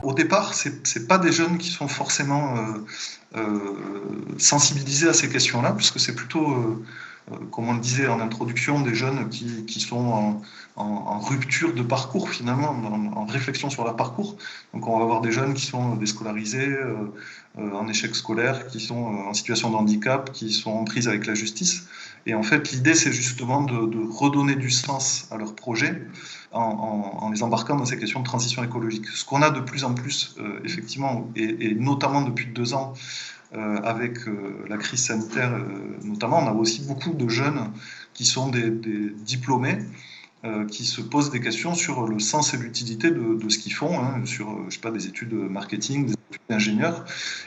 Au départ, c'est pas des jeunes qui sont forcément sensibilisés à ces questions-là, puisque c'est plutôt, comme on le disait en introduction, des jeunes qui sont en rupture de parcours finalement, en réflexion sur leur parcours. Donc on va avoir des jeunes qui sont déscolarisés, en échec scolaire, qui sont en situation de handicap, qui sont en prise avec la justice. Et en fait, l'idée, c'est justement de redonner du sens à leur projet en les embarquant dans ces questions de transition écologique. Ce qu'on a de plus en plus, effectivement, et notamment depuis 2 ans, avec la crise sanitaire notamment, on a aussi beaucoup de jeunes qui sont des diplômés, qui se posent des questions sur le sens et l'utilité de ce qu'ils font, hein, sur je sais pas, des études marketing, des études d'ingénieur,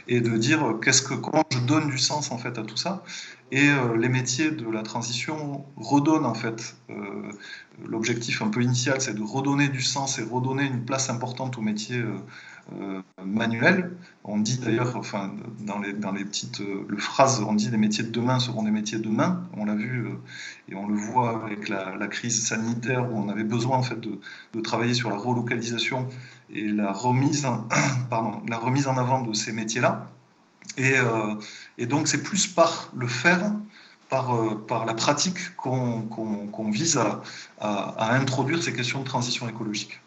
et de dire comment je donne du sens en fait à tout ça. Et les métiers de la transition redonnent en fait l'objectif un peu initial, c'est de redonner du sens et redonner une place importante aux métiers manuels. On dit d'ailleurs, enfin, dans les petites phrases, on dit les métiers de demain seront des métiers de demain. On l'a vu et on le voit avec la crise sanitaire où on avait besoin en fait de travailler sur la relocalisation et la remise en avant de ces métiers-là. Et donc c'est plus par le faire, par la pratique qu'on vise à introduire ces questions de transition écologique.